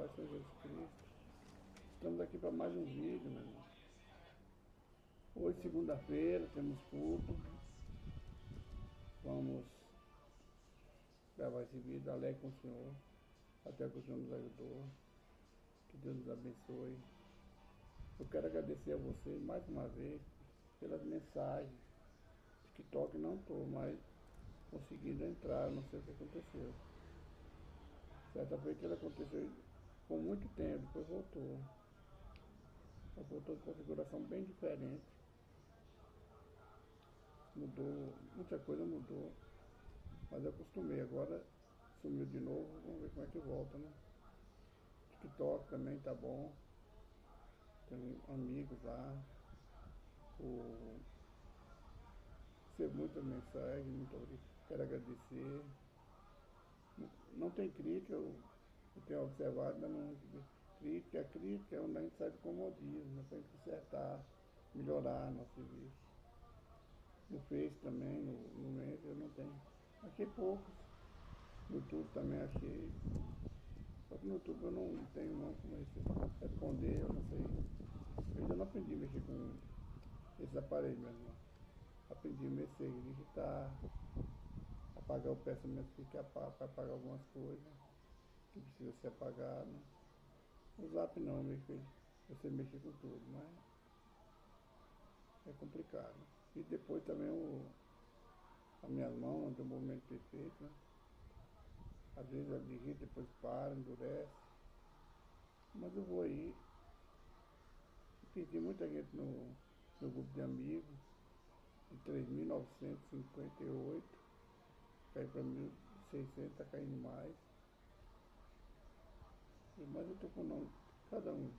Pai Senhor Jesus Cristo. Estamos aqui para mais um vídeo, meu irmão. Hoje, segunda-feira, temos culto. Vamos gravar esse vídeo alegre com o Senhor, até que o Senhor nos ajudou. Que Deus nos abençoe. Eu quero agradecer a vocês mais uma vez pelas mensagens. TikTok não estou mais conseguindo entrar, não sei o que aconteceu. Certa feita ele aconteceu com muito tempo, depois voltou. Voltou de configuração bem diferente. Mudou, muita coisa mudou. Mas eu acostumei, agora sumiu de novo, vamos ver como é que volta, né? TikTok também tá bom. Tem amigos lá. Recebo muitas mensagens, muito obrigado. Quero agradecer. Não tem crítica, eu tenho observado, mas não crítica é onde a gente sai do comodismo, né? Pra gente consertar, melhorar nosso serviço. No Face também, no Messenger eu não tenho. Achei poucos. No YouTube também achei. Só que no YouTube eu não tenho não como responder, eu não sei. Eu ainda não aprendi a mexer com esses aparelhos mesmo. Aprendi a mexer, digitar, apagar o pensamento para apagar algumas coisas que precisa ser apagado. O Zap não, meu filho. Você mexe com tudo, mas é complicado. E depois também a minha mão não tem um movimento perfeito, né? Às vezes ela digita, depois para, endurece. Mas eu vou aí. Perdi muita gente no grupo de amigos. De 3.958. Caiu para 1.600, está caindo mais. Mas eu estou com o nome de cada um.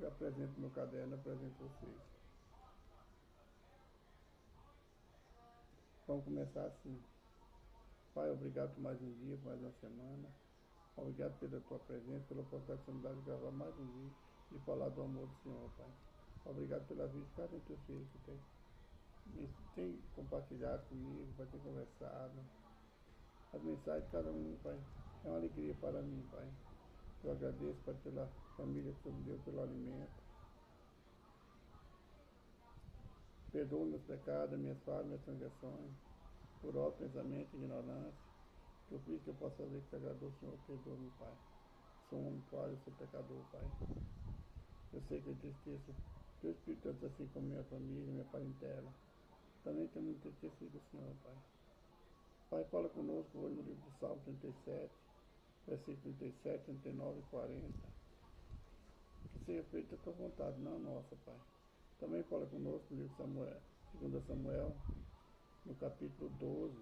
Eu apresento meu caderno, apresento vocês. Vamos começar assim. Pai, obrigado por mais um dia, por mais uma semana. Obrigado pela tua presença, pela oportunidade de gravar mais um vídeo e falar do amor do Senhor, Pai. Obrigado pela vida de cada um dos teus filhos que tem compartilhado comigo, Pai, tem conversado. As mensagens de cada um, Pai, é uma alegria para mim, Pai. Eu agradeço, Pai, pela família que o Senhor me deu, pelo alimento. Perdoa meus pecados, minhas falhas, minhas transgressões, por óbvio pensamento e ignorância. Que eu fiz que eu possa fazer que te agradou, Senhor, perdoa-me, Pai. Sou um homem falho, sou pecador, Pai. Eu sei que eu entristeço teu Espírito Santo, assim como minha família, minha parentela. Também tenho muito entristecido, Senhor, Pai. Pai, fala conosco hoje no livro do Salmo 37, versículos 37, 39 e 40. Que seja feita a tua vontade, não a nossa, Pai. Também fala conosco no livro de Samuel, 2 Samuel, no capítulo 12,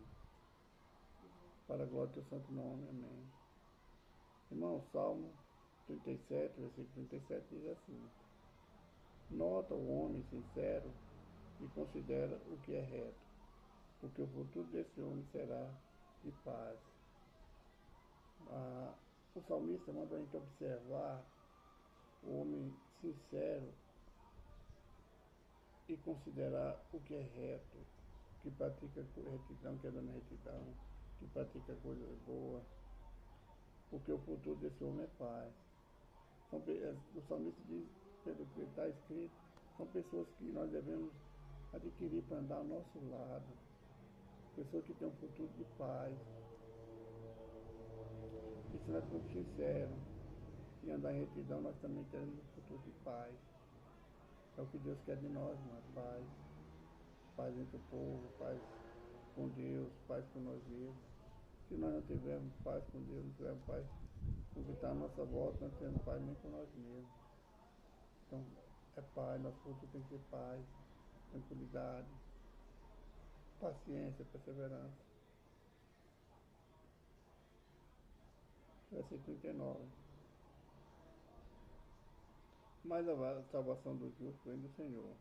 para a glória do teu santo nome, amém. Irmão, Salmo 37, versículo 37 diz assim: nota o homem sincero e considera o que é reto, porque o futuro desse homem será de paz. O salmista manda a gente observar o homem sincero e considerar o que é reto, que pratica retidão, que anda na retidão, que pratica coisas boas, porque o futuro desse homem é paz. O salmista diz, pelo que está escrito, são pessoas que nós devemos adquirir para andar ao nosso lado, pessoas que têm um futuro de paz. E se nós formos sinceros e andar em retidão, nós também teremos um futuro de paz. É o que Deus quer de nós, irmãos, paz. Paz entre o povo, paz com Deus, paz com nós mesmos. Se nós não tivermos paz com Deus, não tivermos paz com o que está à nossa volta, não temos paz nem com nós mesmos. Então, é paz, nosso futuro tem que ser paz, tranquilidade, paciência, perseverança. Versículo 39. Mas a salvação do justo vem do Senhor.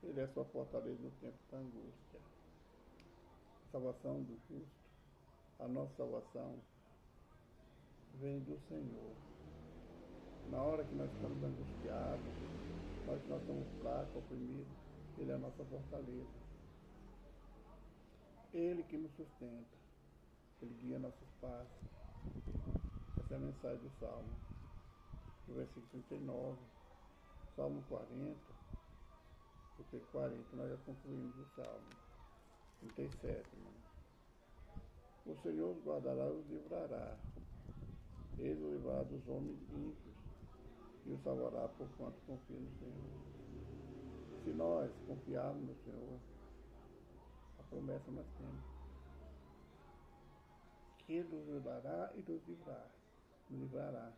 Ele é sua fortaleza no tempo da angústia. A salvação do justo, a nossa salvação, vem do Senhor. Na hora que nós estamos angustiados, na hora que nós estamos fracos, oprimidos, Ele é a nossa fortaleza. Ele que nos sustenta, Ele guia nossos passos. Essa é a mensagem do Salmo. No versículo 39, Salmo 40, porque 40 nós já concluímos o Salmo. 37, irmão. O Senhor os guardará e os livrará. Ele o livrará dos homens ímpios e o salvará por quanto confia no Senhor. Se nós confiarmos no Senhor, a promessa nós temos. Que Ele nos ajudará e nos livrará. Nos livrará.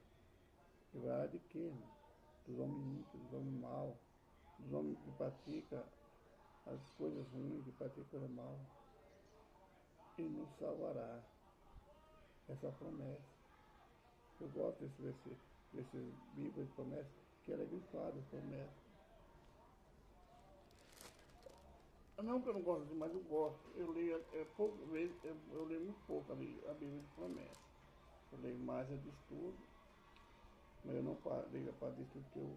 Livrará de quê, irmão? Dos homens ímpios, dos homens maus, dos homens que praticam as coisas ruins, que praticam coisas mal. E nos salvará. Essa promessa. Eu gosto desse Bíblia de promessa, que ela é grifada, promessa. Não que eu não gosto, mas eu gosto. Eu leio pouco, eu leio muito pouco a Bíblia de promessa. Eu leio mais a de estudo, mas eu não leio a parte de estudo que eu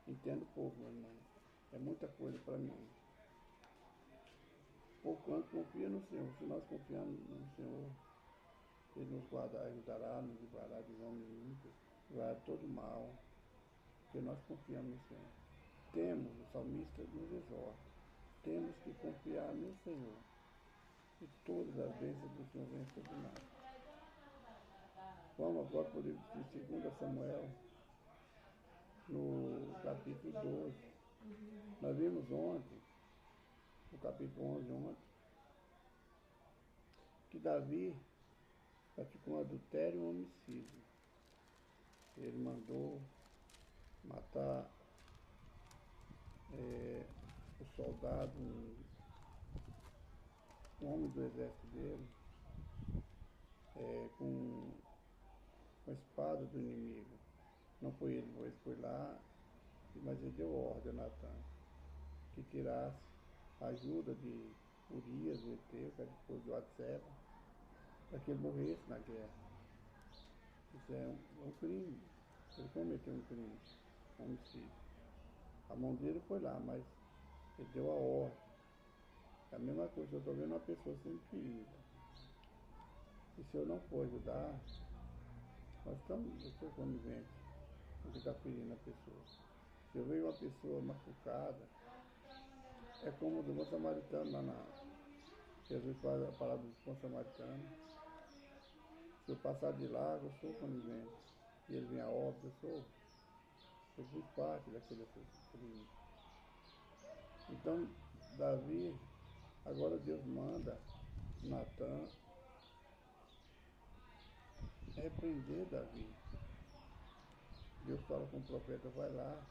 entendo pouco, meu irmão. É muita coisa para mim. Porquanto confia no Senhor. Se nós confiarmos no Senhor, Ele nos guardará, ajudará, nos livrará dos homens ímpios, livrará de todo mal, porque nós confiamos no Senhor. Temos, o salmista nos exorta, temos que confiar no Senhor. E todas as bênçãos do Senhor vêm sobre nós. Vamos agora para o livro de 2 Samuel, no capítulo 12. Nós vimos ontem, no capítulo 11 ontem, que Davi praticou um adultério e um homicídio. Ele mandou matar o soldado, um homem do exército dele, com a espada do inimigo. Não foi ele, mas foi lá, mas ele deu ordem a Natan que tirasse a ajuda de Urias, o Eteu, que era esposo de Batseba, para que ele morresse na guerra. Isso é um crime. Ele cometeu um crime, um homicídio. A mão dele foi lá, mas ele deu a ordem. É a mesma coisa, eu estou vendo uma pessoa sendo ferida. E se eu não for ajudar, eu sou conivente com o que está ferindo a pessoa. Se eu vejo uma pessoa machucada, é como o do bom samaritano lá na... Jesus fala a palavra do bom samaritano. Se eu passar de lá, eu sou conivente. E ele vem a óbito, eu fui parte daquele crime. Então, Davi, agora Deus manda Natan repreender Davi. Deus fala com o profeta, vai lá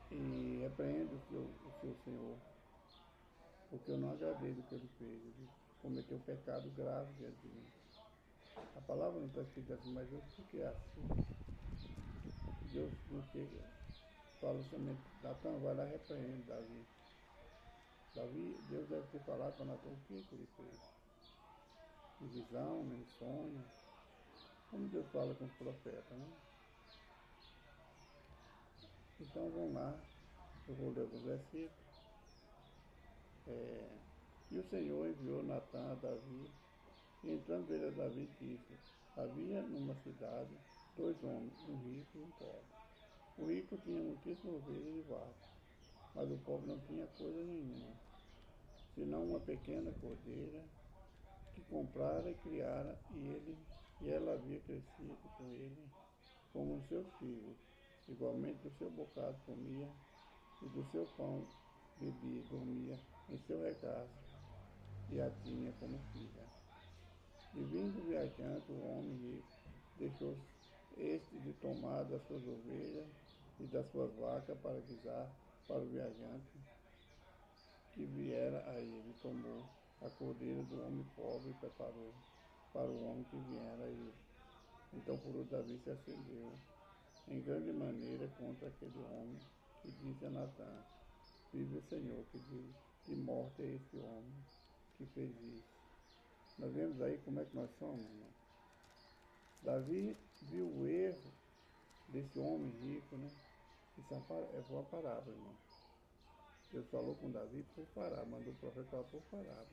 e repreende o seu senhor, porque eu não agradei do que ele fez. Ele cometeu um pecado grave diante de mim. A palavra não está escrita assim, mas eu sei que é assim. Deus não fala somente, Natan, vai lá e repreende Davi. Deus deve ter falado para Natan o que ele fez. Em visão, em sonho. Como Deus fala com os profetas, né? Então vamos lá, eu vou ler alguns versículos. E o Senhor enviou Natan a Davi, e entrando ele a Davi disse: havia numa cidade 2 homens, um rico e um pobre. O rico tinha muitíssimas ovelhas e vacas, mas o pobre não tinha coisa nenhuma, senão uma pequena cordeira que comprara e criara, e ela havia crescido com ele como os seus filhos. Igualmente do seu bocado comia, e do seu pão bebia e dormia em seu regaço, e a tinha como filha. E vindo viajante, o homem rico deixou este de tomar das suas ovelhas e das suas vacas para guisar para o viajante que viera a ele, tomou a cordeira do homem pobre e preparou para o homem que viera a ele. Então por Davi se acendeu em grande maneira contra aquele homem e disse a Natan: vive o Senhor, que de morte é esse homem que fez isso. Nós vemos aí como é que nós somos, irmão. Davi viu o erro desse homem rico, né? Isso é uma parábola, irmão. Deus falou com Davi por parábola, mandou o profeta falar por parábola.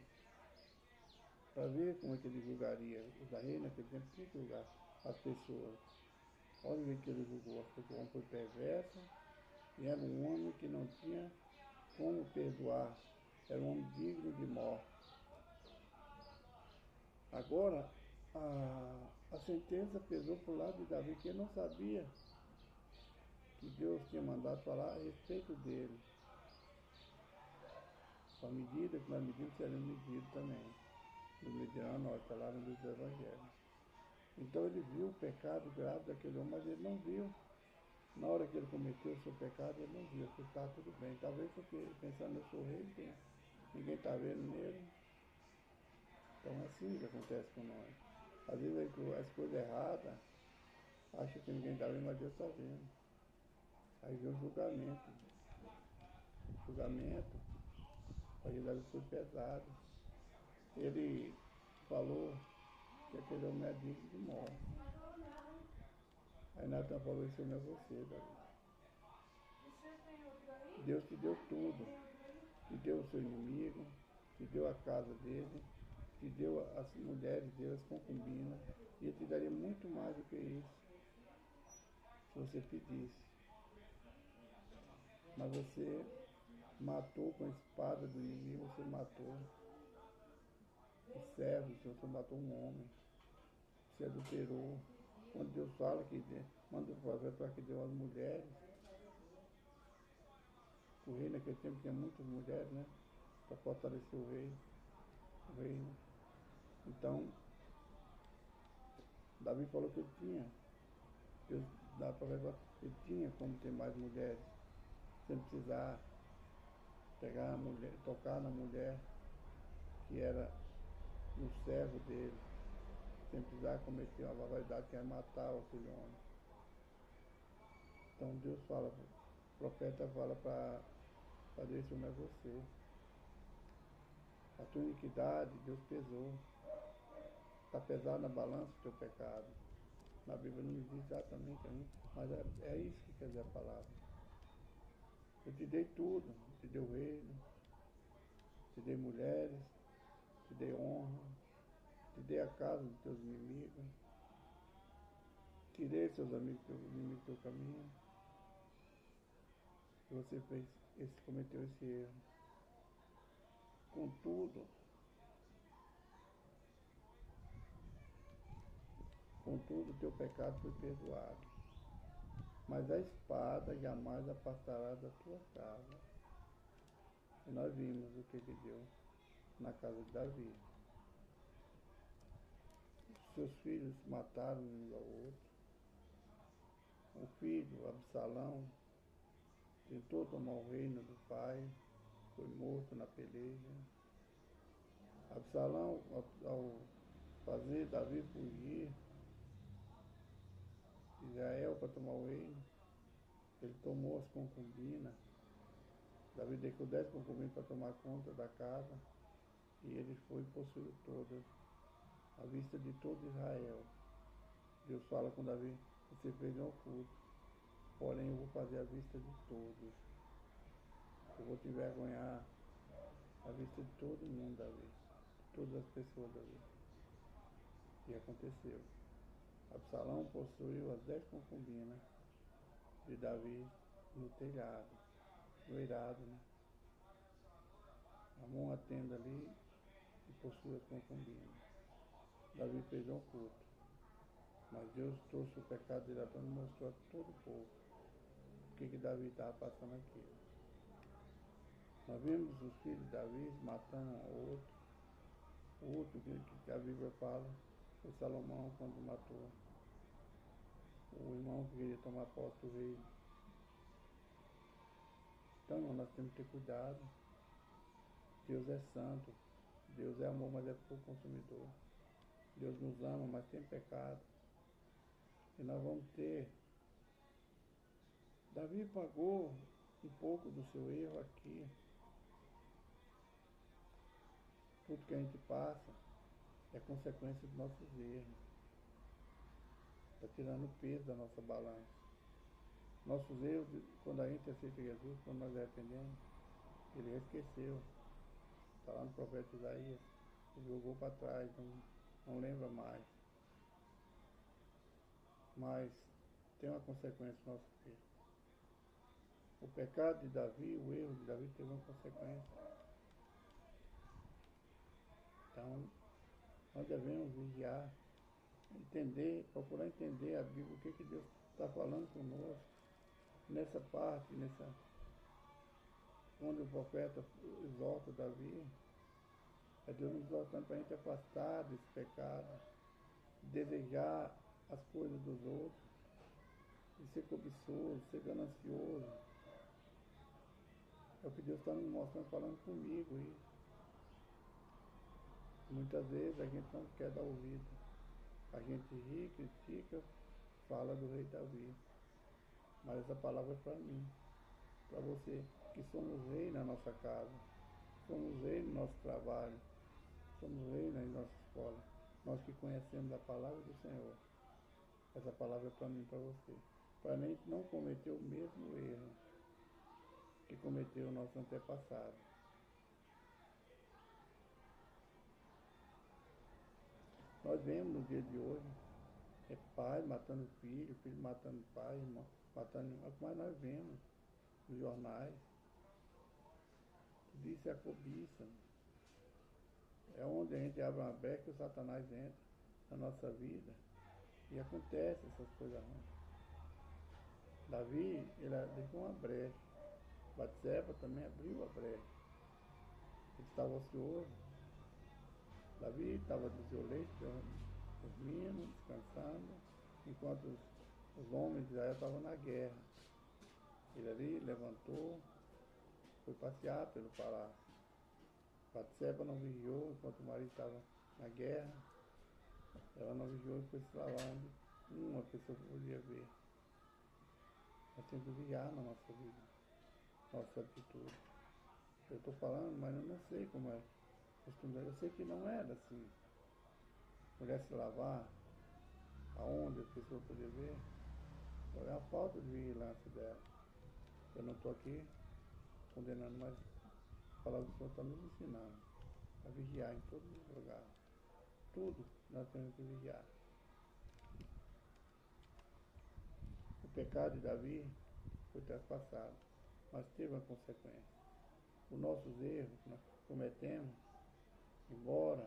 para ver como é que ele julgaria. Os da rei naquele tempo tinha que julgar as pessoas. Olha o que ele julgou, porque o homem foi perverso e era um homem que não tinha como perdoar, era um homem digno de morte. Agora, a sentença pesou para o lado de Davi, que ele não sabia que Deus tinha mandado falar a respeito dele. A medida que nós medimos, seremos medidos também. Nos medirão nós, está lá no livro do Evangelho. Então ele viu o pecado grave daquele homem, mas ele não viu. Na hora que ele cometeu o seu pecado, ele não viu, porque está tudo bem. Talvez porque pensando, eu sou rei, ninguém está vendo nele. Então é assim que acontece com nós. Às vezes as coisas erradas, acha que ninguém está vendo, mas Deus está vendo. Aí vem o julgamento. O julgamento, para Davi foi pesado. Ele falou que aquele homem é digno de morte. Aí Natan falou, isso não é você, Davi. Deus te deu tudo. Te deu o seu inimigo, te deu a casa dele, te deu as mulheres dele, as concubinas, e ele te daria muito mais do que isso, se você pedisse. Mas você matou com a espada do inimigo, você matou os servos, você matou um homem, você adulterou. Quando Deus fala que manda o profeta para que deu as mulheres, o rei naquele tempo tinha muitas mulheres, né? Para fortalecer o reino. Então, Davi falou que ele tinha. Deus dá para levar, ele tinha como ter mais mulheres, sem precisar pegar a mulher, tocar na mulher que era no servo dele, sem precisar cometer uma barbaridade que é matar aquele homem. Então Deus fala, o profeta fala para fazer isso não é você. A tua iniquidade, Deus pesou. Está pesado na balança o teu pecado. Na Bíblia não diz exatamente, mas é isso que quer dizer a palavra. Eu te dei tudo, te dei o reino, te dei mulheres, te dei honra, te dei a casa dos teus inimigos, tirei seus amigos do teu caminho, e você cometeu esse erro. Contudo, o teu pecado foi perdoado, mas a espada jamais afastará da tua casa. E nós vimos o que ele deu na casa de Davi. Seus filhos mataram um ao outro. O filho, Absalão, tentou tomar o reino do pai, foi morto na peleja. Absalão, ao fazer Davi fugir de Israel para tomar o reino, ele tomou as concubinas. Davi deixou 10 concubinas para tomar conta da casa e ele foi e possuiu todas, à vista de todo Israel. Deus fala com Davi, você fez um oculto, porém eu vou fazer à vista de todos. Eu vou te envergonhar à vista de todo mundo, Davi, de todas as pessoas, Davi. E aconteceu. Absalão possuiu as 10 concubinas de Davi no telhado, no eirado, né? Armou uma tenda ali e possuiu as concubinas. Davi fez um culto, mas Deus trouxe o pecado dele à tona e mostrou a todo o povo o que Davi estava passando aqui. Nós vimos os filhos de Davi matando um ao outro. O outro que a Bíblia fala foi Salomão, quando matou o irmão que queria tomar posse do rei. Então, nós temos que ter cuidado. Deus é santo. Deus é amor, mas é fogo consumidor. Deus nos ama, mas tem pecado. E nós vamos ter. Davi pagou um pouco do seu erro aqui. Tudo que a gente passa é consequência dos nossos erros. Está tirando o peso da nossa balança. Nossos erros, quando a gente aceita Jesus, quando nós arrependemos, ele esqueceu. Está lá no profeta Isaías. jogou para trás, não lembra mais. Mas tem uma consequência no nosso filho. O pecado de Davi, o erro de Davi teve uma consequência. Então, nós devemos vigiar, entender, procurar entender a Bíblia, o que Deus está falando conosco. Nessa parte, onde o profeta exorta Davi, é Deus nos exortando para a gente afastar desse pecado, desejar as coisas dos outros, de ser cobiçoso, ser ganancioso. É o que Deus está nos mostrando, falando comigo isso. Muitas vezes a gente não quer dar ouvido. A gente ri, critica, fala do rei Davi. Mas essa palavra é para mim, para você, que somos rei na nossa casa, somos rei no nosso trabalho, somos rei na nossa escola. Nós que conhecemos a palavra do Senhor. Essa palavra é para mim e para você. Para a gente não cometer o mesmo erro que cometeu o nosso antepassado. Nós vemos no dia de hoje, pai matando filho, filho matando pai, irmão matando irmão, mas nós vemos nos jornais. Tudo isso é a cobiça. É onde a gente abre uma brecha e o Satanás entra na nossa vida. E acontece essas coisas ruins. Davi, ele deixou uma brecha. Batseba também abriu a brecha. Ele estava ocioso. Davi estava do seu leito, dormindo, descansando, enquanto os homens de Israel estavam na guerra. Ele ali levantou, foi passear pelo palácio. Batseba não vigiou enquanto o marido estava na guerra. Ela não vigiou e foi se lavar onde uma pessoa podia ver. Nós temos que vigiar na nossa vida, nossa atitude. Eu estou falando, mas eu não sei como é costume. Eu sei que não era assim. Mulher se lavar, aonde a pessoa podia ver, é a falta de vigilância dela. Eu não estou aqui condenando, mas a palavra do Senhor está nos ensinando a vigiar em todos os lugares. Tudo nós temos que vigiar. O pecado de Davi foi traspassado, mas teve uma consequência. Os nossos erros que nós cometemos, embora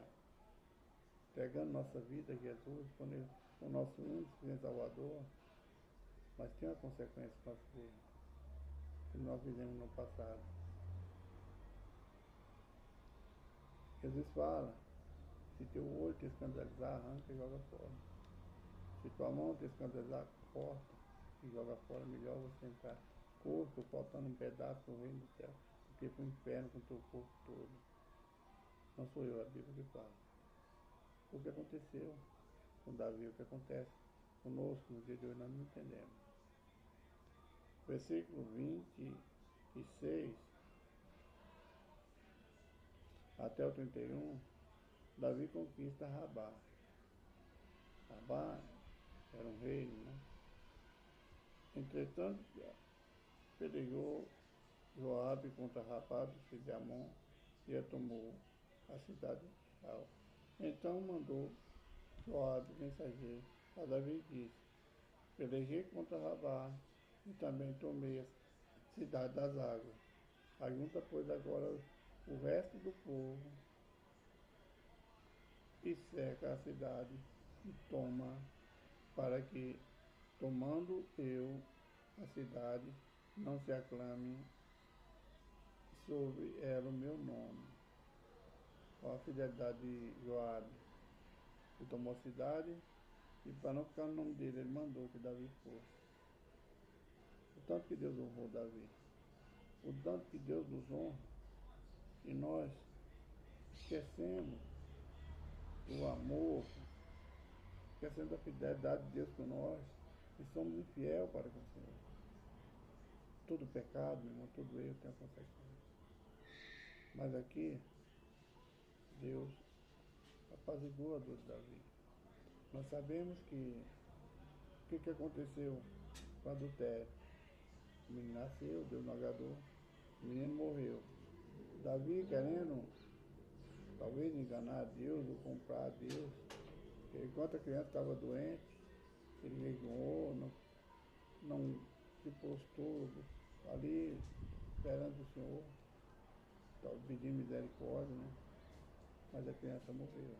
entregando nossa vida a Jesus, quando Ele é o nosso único e Salvador, mas tem uma consequência para nós erros que nós fizemos no passado. Jesus fala, se teu olho te escandalizar, arranca e joga fora. Se tua mão te escandalizar, corta e joga fora. Melhor você entrar corpo, faltando um pedaço no reino do céu, do que para o inferno com o teu corpo todo. Não sou eu, a Bíblia que fala. O que aconteceu com Davi, o que acontece conosco no dia de hoje, nós não entendemos. Versículo 26 até o 31, Davi conquista Rabá. Rabá era um reino, né? Entretanto, pelejou Joabe contra Rabá do filho de Amon e a tomou a cidade de Sal. Então mandou Joabe, mensageiro, a Davi e disse, pelejei contra Rabá e também tomei a cidade das águas. Ajunta, pois, agora o resto do povo e cerca a cidade e toma, para que, tomando eu a cidade, não se aclame sobre ela o meu nome. Olha a fidelidade de Joabe. Ele tomou a cidade e, para não ficar no nome dele, ele mandou que Davi fosse. O tanto que Deus honrou Davi, o tanto que Deus nos honra, e nós esquecemos do amor, esquecendo da fidelidade de Deus por nós, e somos infiel para com o Senhor. Todo pecado, meu irmão, todo erro tem a consequência. Mas aqui, Deus apaziguou a dor de Davi. Nós sabemos que o que aconteceu com o adultério? O menino nasceu, Deus não agradou, o menino morreu. Davi, querendo talvez enganar a Deus ou comprar a Deus. Porque enquanto a criança estava doente, ele jejuou, não se postou ali perante o Senhor, pedindo misericórdia, né? Mas a criança morreu.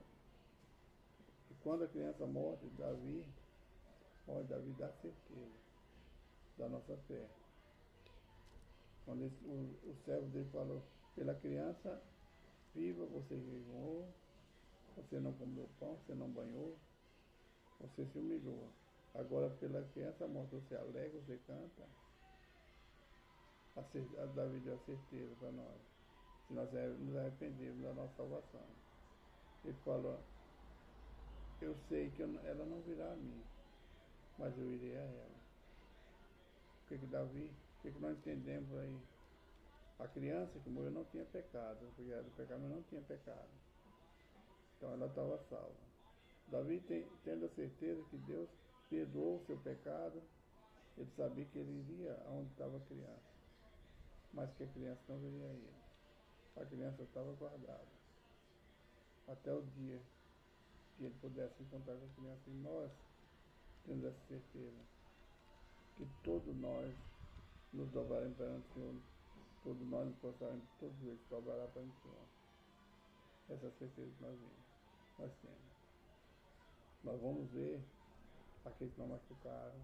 E quando a criança morre, Davi dá certeza da nossa fé. Quando o servo dele falou, pela criança viva você jejuou, você não comeu pão, você não banhou, você se humilhou. Agora pela criança morta você alega, você canta. A Davi deu a certeza para nós, se nós nos arrependermos da nossa salvação. Ele falou, eu sei que ela não virá a mim, mas eu irei a ela. O que nós entendemos aí? A criança que morreu não tinha pecado, porque era do pecado, mas não tinha pecado. Então ela estava salva. Davi, tendo a certeza que Deus perdoou o seu pecado, ele sabia que ele iria aonde estava a criança, mas que a criança não viria a ele. A criança estava guardada até o dia que ele pudesse encontrar com a criança. E nós temos essa certeza que todos nós nos dobraremos perante o Senhor, todos nós nos prostraremos, todos eles dobrarão perante o Senhor. Essa certeza que nós temos. Nós vamos ver aqueles que não machucaram,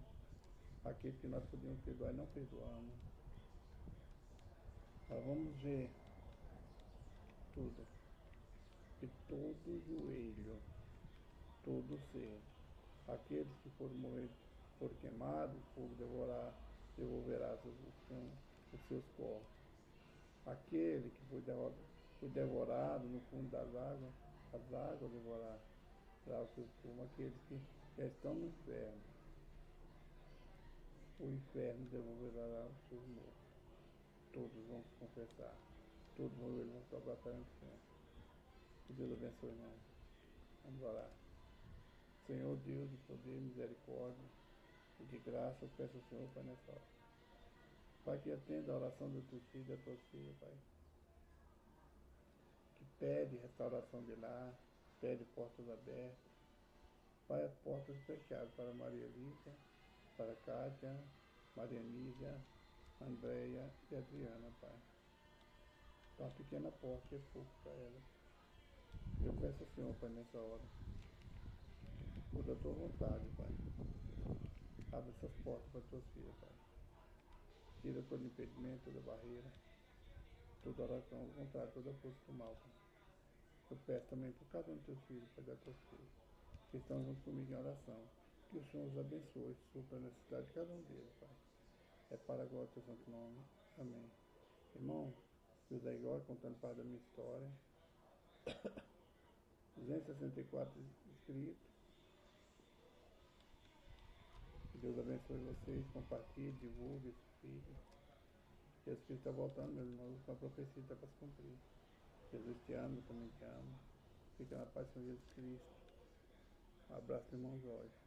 aqueles que nós podíamos perdoar e não perdoamos. Nós vamos ver tudo. E todo joelho, todo ser, aqueles que foram morrer, foram queimados, o fogo devolverá os seus corpos. Aquele que foi devorado no fundo das águas, as águas devorarão os seus corpos. Aqueles que já estão no inferno, o inferno devolverá os seus mortos. Todos vão se confessar, todos vão dobrar perante o Senhor. Que Deus abençoe, irmão. Vamos orar. Senhor Deus de poder, misericórdia e de graça, eu peço ao Senhor, Pai, nessa hora. Pai, que atenda a oração do teu filho e da tua filha, Pai. Que pede restauração de lar, pede portas abertas. Pai, as portas fechadas para Maria Lígia, para Kátia, Maria Nígia, Andréia e Adriana, Pai. Então, a pequena porta é pouco para ela. Eu peço ao Senhor, Pai, nessa hora, por a tua vontade, Pai. Abre essas portas para teus filhos, Pai. Tira todo impedimento, toda barreira, toda oração ao contrário, toda força do mal, Pai. Eu peço também por cada um dos teus filhos, Pai, da teus filhos, que estão junto comigo em oração. Que o Senhor os abençoe, supra a necessidade de cada um deles, Pai. É para a glória do teu santo nome. Amém. Irmão, José Igor contando parte da minha história. 264 inscritos. Que Deus abençoe vocês, compartilhe, divulgue esse vídeo. Jesus Cristo está voltando, meus irmãos, com a profecia está para se cumprir. Jesus te ama, eu também te amo. Fica na paz com Jesus Cristo. Um abraço, irmão Jorge.